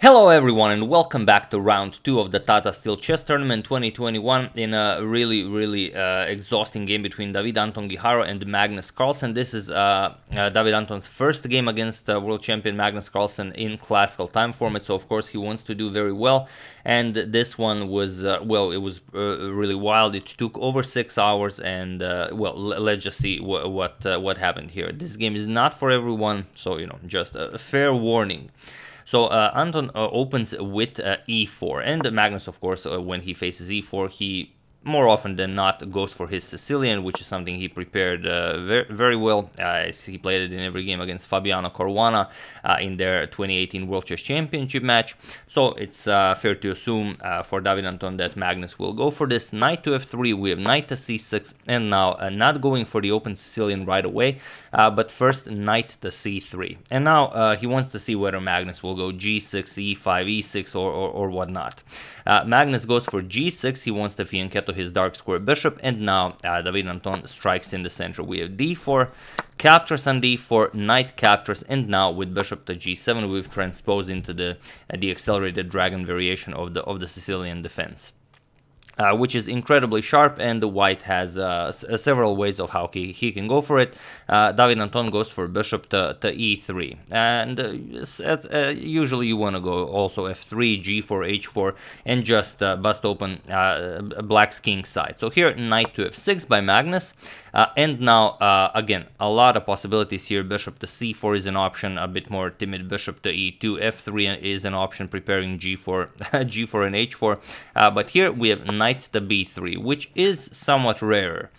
Hello everyone and welcome back to round 2 of the Tata Steel Chess Tournament 2021 in a really exhausting game between David Anton Giharo and Magnus Carlsen. This is David Anton's first game against world champion Magnus Carlsen in classical time format, so of course he wants to do very well, and this one was, it was really wild. It took over 6 hours and, let's just see what happened here. This game is not for everyone, so, just a fair warning. So Anton opens with e4, and Magnus, of course, when he faces e4, he more often than not goes for his Sicilian, which is something he prepared very well. He played it in every game against Fabiano Caruana in their 2018 World Chess Championship match. So it's fair to assume for David Anton that Magnus will go for this. Knight to f3, we have knight to c6, and now not going for the open Sicilian right away, but first knight to c3. And now he wants to see whether Magnus will go g6, e5, e6, or whatnot. Magnus goes for g6, he wants to fianchetto his dark square bishop, and now David Anton strikes in the center. We have d4, captures on d4, knight captures, and now with bishop to g7 we've transposed into the accelerated dragon variation of the Sicilian defense. Which is incredibly sharp, and the white has several ways of how he can go for it. David Anton goes for bishop to e3, and usually you want to go also f3, g4, h4, and just bust open black's king side. So here knight to f6 by Magnus, and now again a lot of possibilities here. Bishop to c4 is an option, a bit more timid bishop to e2, f3 is an option, preparing g4 g4 and h4, but here we have knight to b3, which is somewhat rarer.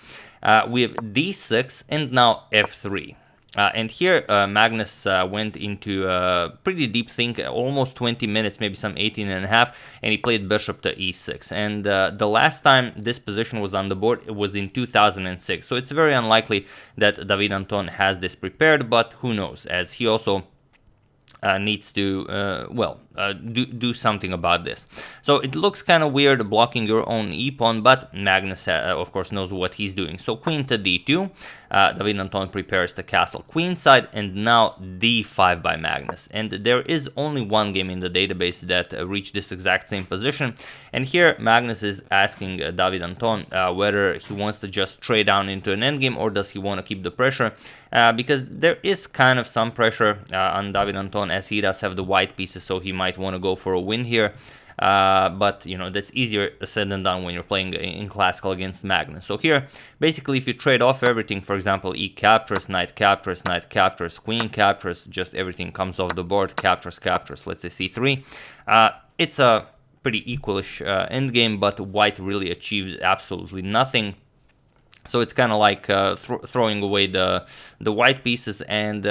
We have d6 and now f3. And here Magnus went into a pretty deep think, almost 20 minutes, maybe some 18 and a half, and he played bishop to e6. And the last time this position was on the board, it was in 2006. So it's very unlikely that David Anton has this prepared, but who knows, as he also needs to do something about this. So it looks kind of weird blocking your own e-pawn, but Magnus of course knows what he's doing. So queen to d2, David Anton prepares the castle queenside, and now d5 by Magnus. And there is only one game in the database that reached this exact same position, and here Magnus is asking David Anton whether he wants to just trade down into an endgame, or does he want to keep the pressure, because there is kind of some pressure on David Anton, as he does have the white pieces, so he might want to go for a win here. But that's easier said than done when you're playing in classical against Magnus. So here, basically, if you trade off everything, for example, e captures, knight captures, queen captures, just everything comes off the board, captures, let's say c3. It's a pretty equalish endgame, but white really achieves absolutely nothing. So it's kind of like throwing away the white pieces, and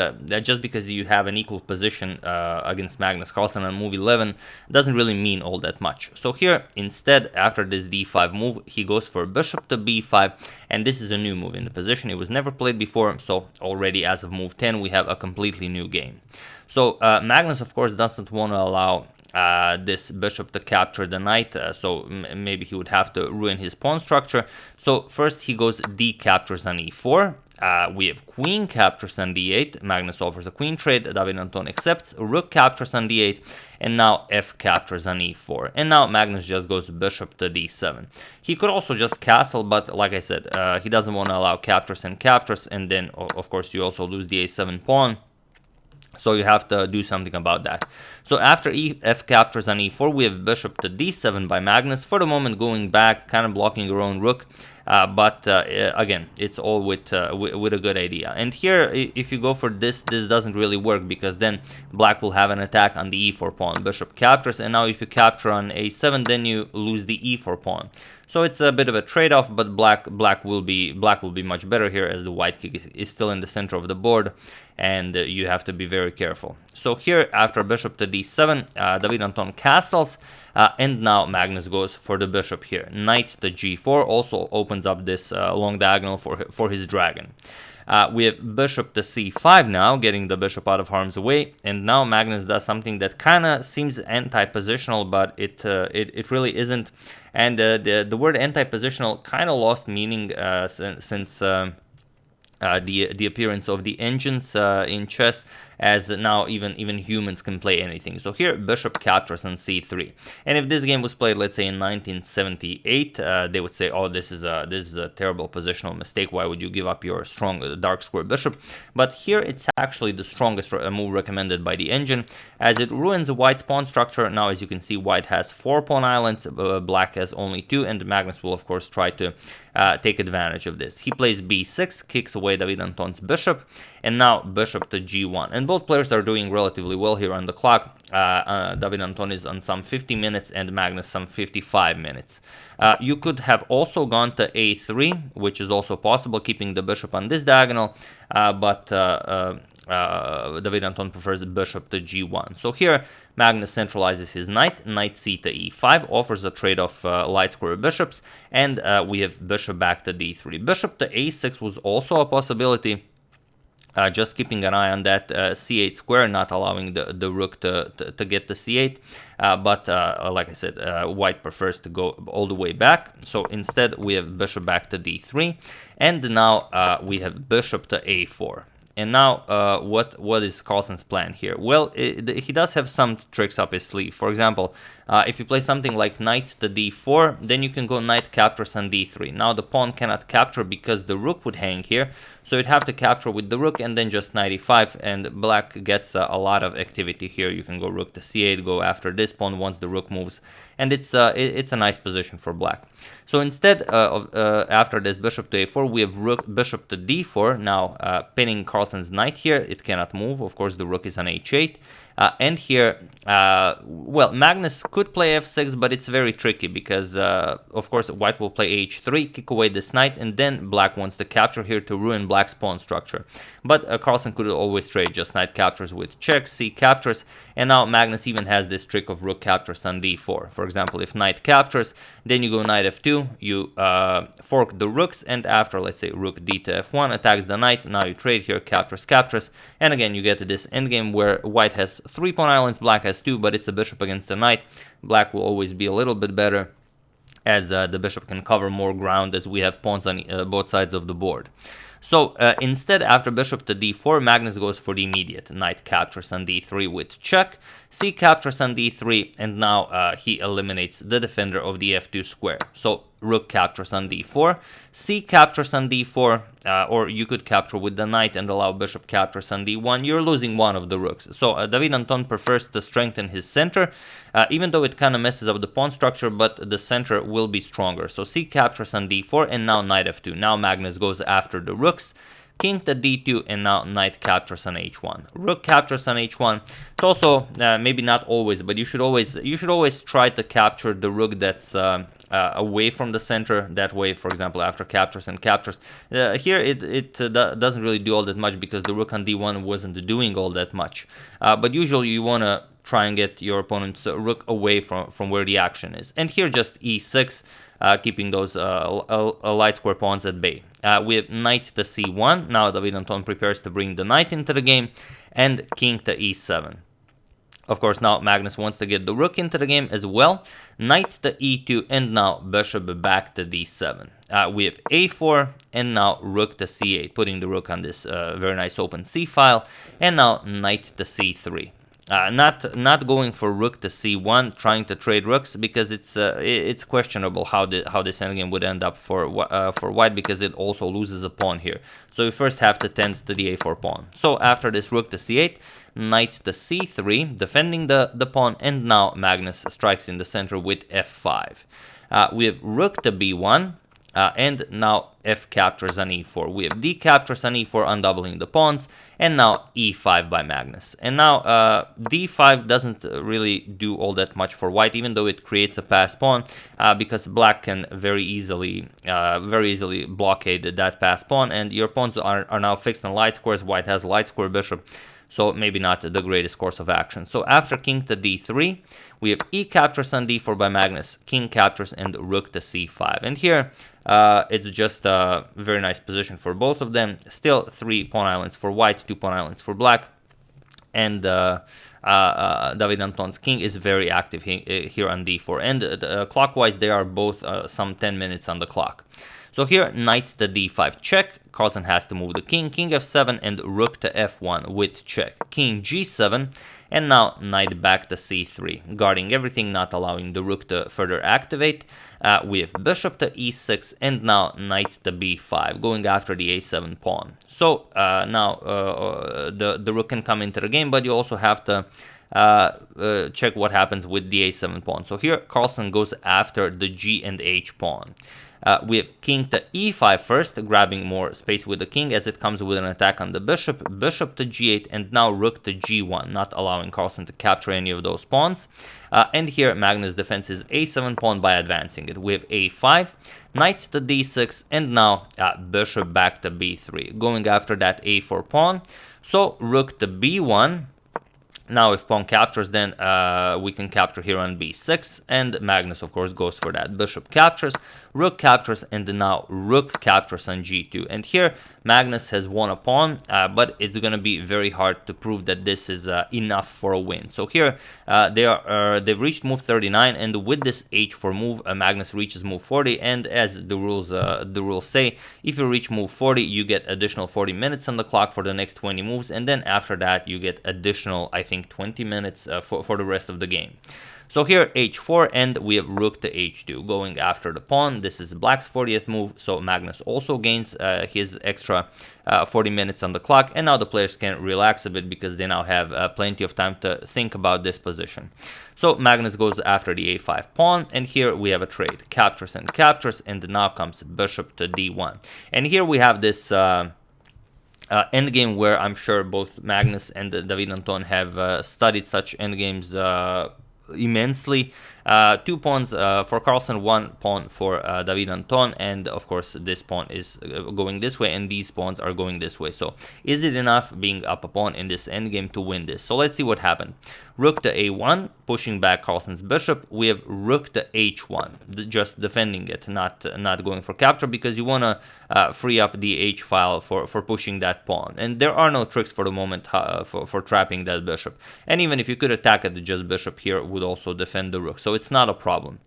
just because you have an equal position against Magnus Carlsen on move 11 doesn't really mean all that much. So here, instead, after this d5 move, he goes for bishop to b5, and this is a new move in the position. It was never played before, so already as of move 10, we have a completely new game. So Magnus, of course, doesn't want to allow this bishop to capture the knight, so maybe he would have to ruin his pawn structure. So first he goes d captures on e4. We have queen captures on d8. Magnus offers a queen trade. David Anton accepts. Rook captures on d8, and now f captures on e4. And now Magnus just goes bishop to d7. He could also just castle, but like I said, he doesn't want to allow captures, and then of course you also lose the a7 pawn. So you have to do something about that. So after f captures on e4, we have bishop to d7 by Magnus. For the moment, going back, kind of blocking your own rook. But again, it's all with a good idea. And here, if you go for this doesn't really work, because then black will have an attack on the e4 pawn. Bishop captures, and now if you capture on a7, then you lose the e4 pawn. So it's a bit of a trade-off, but black will be much better here, as the white king is still in the center of the board, and you have to be very careful. So here, after bishop to d7, David Anton castles, and now Magnus goes for the bishop here. Knight to g4 also opens up this long diagonal for his dragon. We have bishop to c5 now, getting the bishop out of harm's way, and now Magnus does something that kind of seems anti-positional, but it really isn't. And the word anti-positional kind of lost meaning since the appearance of the engines in chess, as now even humans can play anything. So here bishop captures on c3, and if this game was played, let's say in 1978, they would say, oh, this is a terrible positional mistake. Why would you give up your strong dark square bishop? But here it's actually the strongest move recommended by the engine, as it ruins white's pawn structure. Now, as you can see, white has 4 pawn islands, black has only 2, and Magnus will of course try to take advantage of this. He plays b6, kicks away David Anton's bishop, and now bishop to g1. And both players are doing relatively well here on the clock. David Anton is on some 50 minutes and Magnus some 55 minutes. You could have also gone to a3, which is also possible, keeping the bishop on this diagonal, but David Anton prefers bishop to g1. So here Magnus centralizes his knight, knight c to e5, offers a trade of light square bishops, and we have bishop back to d3. Bishop to a6 was also a possibility. Just keeping an eye on that c8 square, not allowing the rook to get to c8. But like I said, white prefers to go all the way back. So instead, we have bishop back to d3. And now we have bishop to a4. And now, what is Carlsen's plan here? Well, he does have some tricks up his sleeve. For example, if you play something like knight to d4, then you can go knight captures on d3. Now the pawn cannot capture because the rook would hang here, so you'd have to capture with the rook and then just knight e5, and black gets a lot of activity here. You can go rook to c8, go after this pawn once the rook moves, and it's a nice position for black. So instead of after this bishop to a4, we have rook bishop to d4. Now pinning Carlsen's knight here, it cannot move. Of course, the rook is on h8. And here, well, Magnus could play f6, but it's very tricky because, of course, white will play h3, kick away this knight, and then black wants to capture here to ruin black's pawn structure. But Carlsen could always trade just knight captures with check, c captures, and now Magnus even has this trick of rook captures on d4. For example, if knight captures, then you go knight f2, you fork the rooks, and after, let's say, rook d to f1 attacks the knight, now you trade here, captures, captures, and again you get to this endgame where white has 3 pawn islands, black has 2, but it's a bishop against the knight. Black will always be a little bit better, as the bishop can cover more ground, as we have pawns on both sides of the board. So instead, after bishop to d4, Magnus goes for the immediate. Knight captures on d3 with check, c captures on d3, and now he eliminates the defender of the f2 square. So rook captures on d4, c captures on d4, or you could capture with the knight and allow bishop captures on d1. You're losing one of the rooks. So David Anton prefers to strengthen his center, even though it kind of messes up the pawn structure, but the center will be stronger. So c captures on d4, and now knight f2. Now Magnus goes after the rooks. King to d2, and now knight captures on h1. Rook captures on h1. It's also maybe not always, but you should always try to capture the rook that's away from the center. That way, for example, after captures and captures, here it doesn't really do all that much because the rook on d1 wasn't doing all that much. But usually you want to try and get your opponent's rook away from where the action is. And here just e6. Keeping those light square pawns at bay. We have knight to c1. Now David Anton prepares to bring the knight into the game, and king to e7. Of course, now Magnus wants to get the rook into the game as well. Knight to e2, and now bishop back to d7. We have a4, and now rook to c8, putting the rook on this very nice open c file, and now knight to c3. Not going for rook to c1, trying to trade rooks, because it's questionable how this endgame would end up for white, because it also loses a pawn here. So we first have to tend to the a4 pawn. So after this rook to c8, knight to c3, defending the pawn, and now Magnus strikes in the center with f5. We have rook to b1. And now f captures on e4. We have d captures on e4, undoubling the pawns, and now e5 by Magnus. And now d5 doesn't really do all that much for white, even though it creates a passed pawn, because black can very easily blockade that passed pawn, and your pawns are now fixed on light squares. White has light square bishop, so maybe not the greatest course of action. So after king to d3, we have e captures on d4 by Magnus, king captures, and rook to c5. And here, it's just a very nice position for both of them. Still 3 pawn islands for white, 2 pawn islands for black. And David Anton's king is very active here on d4. And clockwise, they are both some 10 minutes on the clock. So here, knight to d5 check, Carlsen has to move the king, king f7, and rook to f1 with check, king g7, and now knight back to c3, guarding everything, not allowing the rook to further activate. We have bishop to e6, and now knight to b5, going after the a7 pawn. So now the rook can come into the game, but you also have to check what happens with the a7 pawn. So here, Carlsen goes after the g and h pawn. We have king to e5 first, grabbing more space with the king as it comes with an attack on the bishop, bishop to g8, and now rook to g1, not allowing Carlsen to capture any of those pawns. And here Magnus defends his a7 pawn by advancing it. We have a5, knight to d6, and now bishop back to b3, going after that a4 pawn. So rook to b1. Now if pawn captures, then we can capture here on b6, and Magnus of course goes for that. Bishop captures, rook captures, and now rook captures on g2. And here Magnus has won a pawn, but it's going to be very hard to prove that this is enough for a win. So here they've reached move 39, and with this h4 move, Magnus reaches move 40. And as the rules say, if you reach move 40, you get additional 40 minutes on the clock for the next 20 moves, and then after that you get additional, I think, 20 minutes for the rest of the game. So here h4, and we have rook to h2, going after the pawn. This is black's 40th move, so Magnus also gains his extra 40 minutes on the clock, and now the players can relax a bit because they now have plenty of time to think about this position. So Magnus goes after the a5 pawn, and here we have a trade, captures, and now comes bishop to d1. And here we have this endgame where I'm sure both Magnus and David Anton have studied such endgames immensely. 2 pawns for Carlsen, 1 pawn for David Anton, and of course this pawn is going this way and these pawns are going this way. So is it enough being up a pawn in this endgame to win this? So let's see what happened. Rook to a1, pushing back Carlsen's bishop. We have rook to h1, just defending it, not going for capture, because you want to free up the h file for pushing that pawn. And there are no tricks for the moment for trapping that bishop. And even if you could attack it, just bishop here would also defend the rook. So it's not a problem.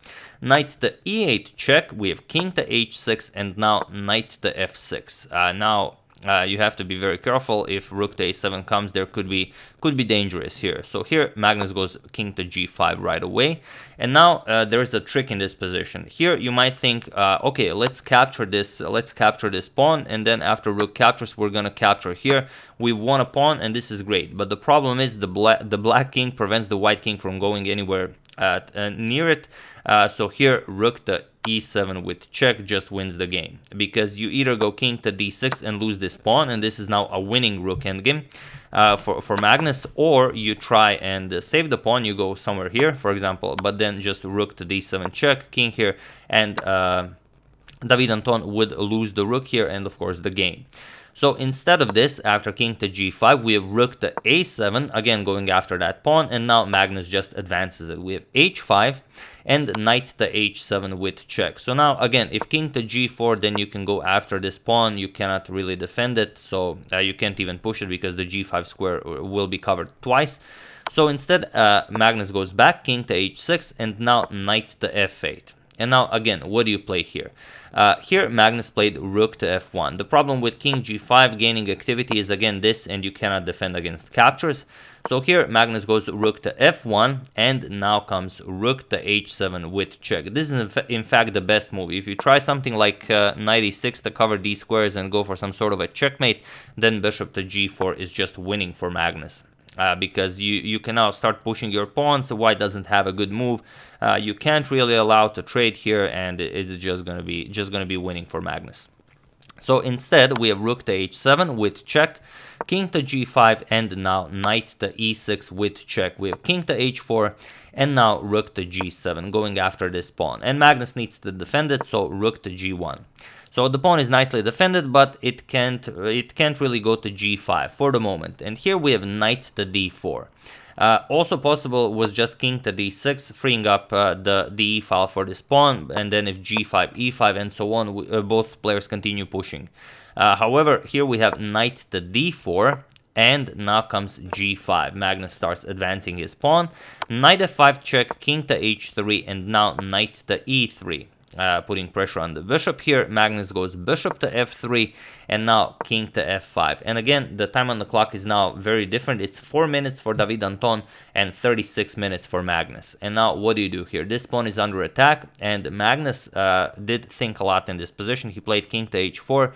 Knight to e8 check. We have king to h6, and now knight to f6. Now you have to be very careful. If rook to a7 comes, there could be dangerous here. So here Magnus goes king to g5 right away, and now there's a trick in this position. Here you might think, okay, let's capture this pawn, and then after rook captures, we're gonna capture here. We won a pawn, and this is great. But the problem is the black king prevents the white king from going anywhere near it. So here rook to e7 with check just wins the game, because you either go king to d6 and lose this pawn, and this is now a winning rook endgame for Magnus, or you try and save the pawn, you go somewhere here, for example, but then just rook to d7 check, king here, and David Anton would lose the rook here and of course the game. So instead of this, after king to g5, we have rook to a7, again going after that pawn, and now Magnus just advances it. We have h5 and knight to h7 with check. So now again, if king to g4, then you can go after this pawn. You cannot really defend it, so you can't even push it because the g5 square will be covered twice. So instead, Magnus goes back, king to h6, and now knight to f8. And now again, what do you play here? Here Magnus played rook to f1. The problem with king g5 gaining activity is again this, and you cannot defend against captures. So here Magnus goes rook to f1, and now comes rook to h7 with check. This is in fact the best move. If you try something like knight e6 to cover these squares and go for some sort of a checkmate, then bishop to g4 is just winning for Magnus. Because you can now start pushing your pawns. The white doesn't have a good move. You can't really allow to trade here, and it's just gonna be winning for Magnus. So instead, we have rook to h7 with check, king to g5, and now knight to e6 with check. We have king to h4, and now rook to g7, going after this pawn. And Magnus needs to defend it, so rook to g1. So the pawn is nicely defended, but it can't really go to g5 for the moment. And here we have knight to d4. Also possible was just king to d6, freeing up the e file for this pawn, and then if g5, e5, and so on, both players continue pushing. However, here we have knight to d4, and now comes g5. Magnus starts advancing his pawn. Knight f5 check, king to h3, and now knight to e3. putting pressure on the bishop here. Magnus goes bishop to f3, and now king to f5. And again, the time on the clock is now very different. It's 4 minutes for David Anton and 36 minutes for Magnus. And now what do you do here? This pawn is under attack, and Magnus did think a lot in this position. He played king to h4,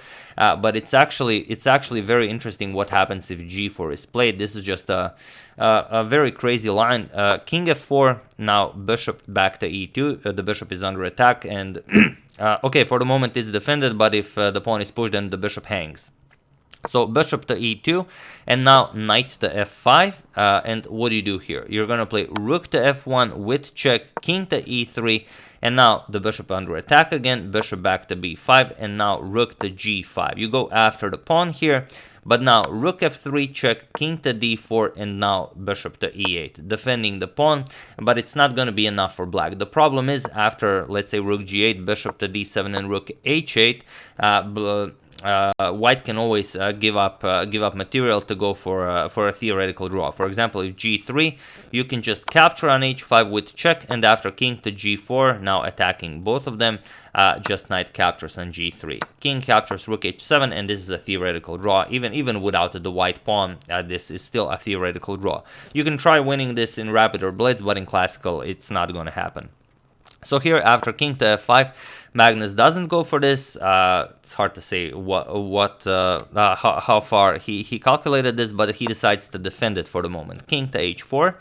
but it's actually very interesting what happens if g4 is played. This is just a very crazy line. King f4, now bishop back to e2. The bishop is under attack, and okay, for the moment it's defended, but if the pawn is pushed, then the bishop hangs. So bishop to e2, and now knight to f5, and what do you do here? You're going to play rook to f1 with check, king to e3, and now the bishop under attack again, bishop back to b5, and now rook to g5. You go after the pawn here, but now rook f3 check, king to d4, and now bishop to e8, defending the pawn, but it's not going to be enough for black. The problem is after, let's say, rook g8, bishop to d7, and rook h8, white can always give up material to go for a theoretical draw. For example, if g3, you can just capture on h5 with check, and after king to g4, now attacking both of them, just knight captures on g3. King captures rook h7, and this is a theoretical draw. Even without the white pawn, this is still a theoretical draw. You can try winning this in rapid or blitz, but in classical, it's not going to happen. So here, after king to f5, Magnus doesn't go for this. It's hard to say how far he calculated this, but he decides to defend it for the moment. King to h4.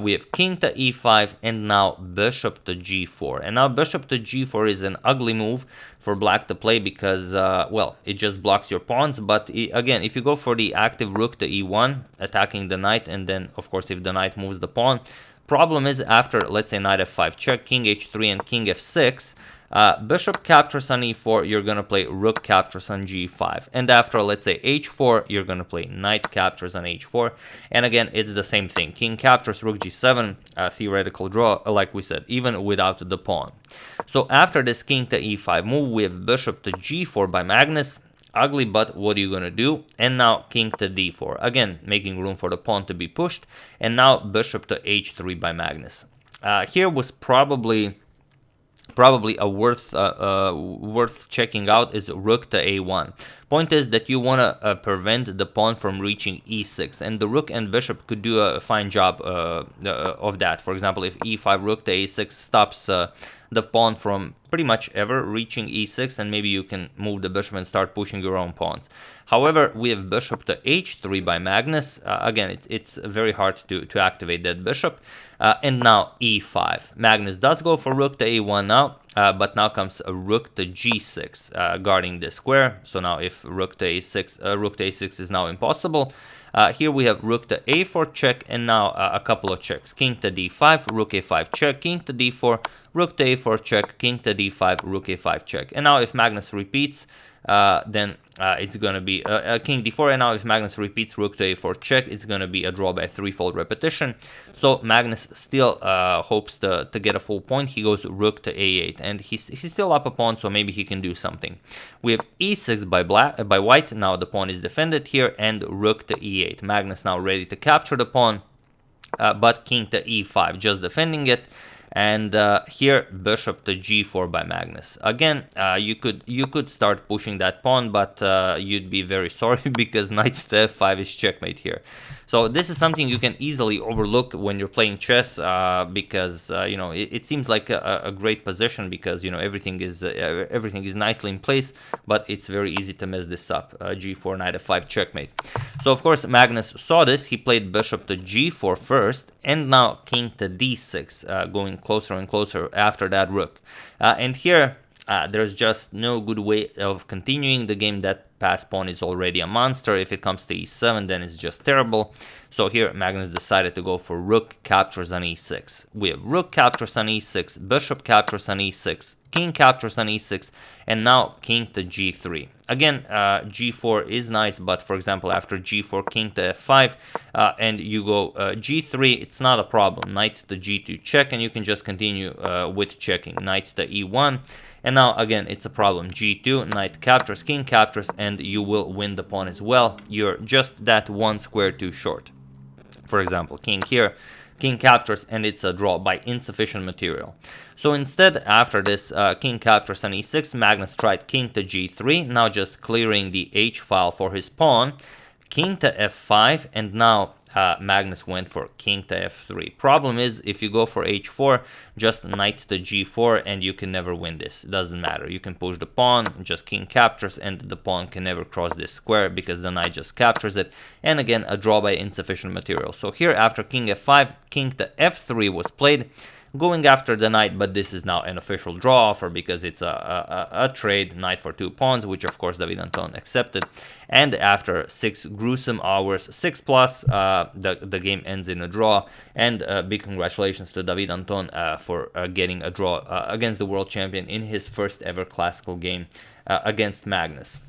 We have king to e5, and now bishop to g4. And now bishop to g4 is an ugly move for black to play because, well, it just blocks your pawns. But again, if you go for the active rook to e1, attacking the knight, and then, of course, if the knight moves the pawn, problem is after, let's say, knight f5 check, king h3, and king f6, bishop captures on e4, you're going to play rook captures on g5. And after, let's say, h4, you're going to play knight captures on h4. And again, it's the same thing. King captures rook g7, theoretical draw, like we said, even without the pawn. So after this king to e5 move, we have bishop to g4 by Magnus. Ugly, but what are you going to do? And now king to d4, again making room for the pawn to be pushed, and now bishop to h3 by Magnus. Here was probably a worth checking out is rook to a1. Point is that you want to prevent the pawn from reaching e6, and the rook and bishop could do a fine job of that. For example, if e5 rook to a6 stops the pawn from pretty much ever reaching e6, and maybe you can move the bishop and start pushing your own pawns. However, we have bishop to h3 by Magnus. Again, it's very hard to activate that bishop. And now e5. Magnus does go for rook to a1 now, but now comes a rook to g6, guarding the square. So now if rook to a6 is now impossible. Here we have rook to a4 check, and now a couple of checks. King to d5, rook a5 check, king to d4, rook to a4 check, king to d5, rook a5 check. And now if Magnus repeats, then it's going to be king d4, and now if Magnus repeats rook to a4 check, it's going to be a draw by threefold repetition. So Magnus still hopes to get a full point. He goes rook to a8, and he's still up a pawn, so maybe he can do something. We have e6 by white. Now the pawn is defended here, and rook to e8. Magnus now ready to capture the pawn, but king to e5, just defending it. And here bishop to g4 by Magnus. Again, you could start pushing that pawn, but you'd be very sorry because knight to f5 is checkmate here. So this is something you can easily overlook when you're playing chess, because you know, it seems like a great position because, you know, everything is nicely in place, but it's very easy to mess this up. G4 knight f5 checkmate. So of course Magnus saw this. He played bishop to g4 first, and now king to d6, going closer and closer after that rook. And here there's just no good way of continuing the game. That pass pawn is already a monster. If it comes to e7, then it's just terrible. So here Magnus decided to go for rook captures on e6. We have rook captures on e6, bishop captures on e6, king captures on e6, and now king to g3. Again, g4 is nice, but for example, after g4, king to f5, and you go g3, it's not a problem. Knight to g2 check, and you can just continue with checking. Knight to e1, and now again, it's a problem. g2, knight captures, king captures, and you will win the pawn as well. You're just that one square too short. For example, king here king captures, and it's a draw by insufficient material. So instead, after this king captures on e6, Magnus tried king to g3, now just clearing the h file for his pawn, king to f5, and now Magnus went for king to f3. Problem is, if you go for h4, just knight to g4, and you can never win this. It doesn't matter. You can push the pawn, just king captures, and the pawn can never cross this square because the knight just captures it. And again, a draw by insufficient material. So here, after king f5, king to f3 was played, going after the knight, but this is now an official draw offer because it's a trade, knight for 2 pawns, which of course David Anton accepted. And after 6 gruesome hours, 6+, the game ends in a draw. And big congratulations to David Anton for getting a draw against the world champion in his first ever classical game against Magnus.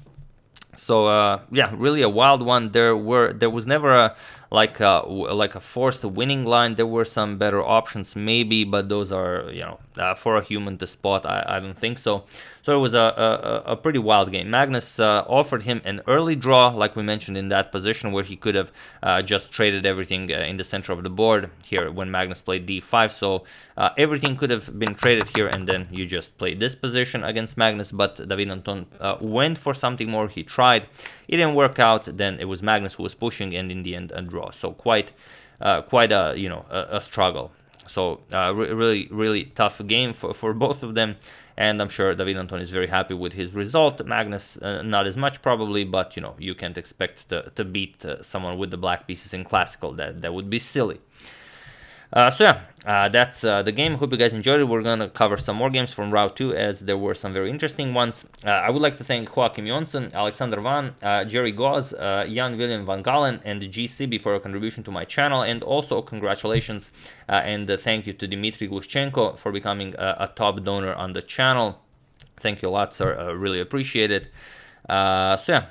So yeah, really a wild one. There was never a like a forced winning line. There were some better options maybe, but those are, you know, for a human to spot. I don't think so. So it was a pretty wild game. Magnus offered him an early draw, like we mentioned, in that position where he could have just traded everything in the center of the board here when Magnus played d5. So everything could have been traded here, and then you just played this position against Magnus. But David Anton went for something more. He tried. It didn't work out. Then it was Magnus who was pushing, and in the end, a draw. So quite a, you know, a struggle. So really tough game for both of them, and I'm sure David Anton is very happy with his result. Magnus not as much probably, but you know, you can't expect to beat someone with the black pieces in classical. That would be silly. So yeah, that's the game. Hope you guys enjoyed it. We're gonna cover some more games from Route 2, as there were some very interesting ones. I would like to thank Joachim Jonsson, Alexander Van, Jerry Goz, Jan William Van Galen, and GCB for a contribution to my channel, and also congratulations and thank you to Dmitry Glushchenko for becoming a top donor on the channel. Thank you a lot, sir. Really appreciate it. So yeah.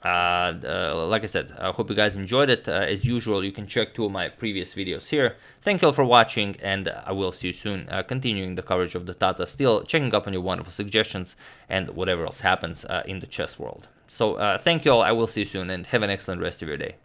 Like I said, I hope you guys enjoyed it. As usual, you can check 2 of my previous videos here. Thank you all for watching, and I will see you soon, continuing the coverage of the Tata Steel, checking up on your wonderful suggestions, and whatever else happens in the chess world. So thank you all, I will see you soon, and have an excellent rest of your day.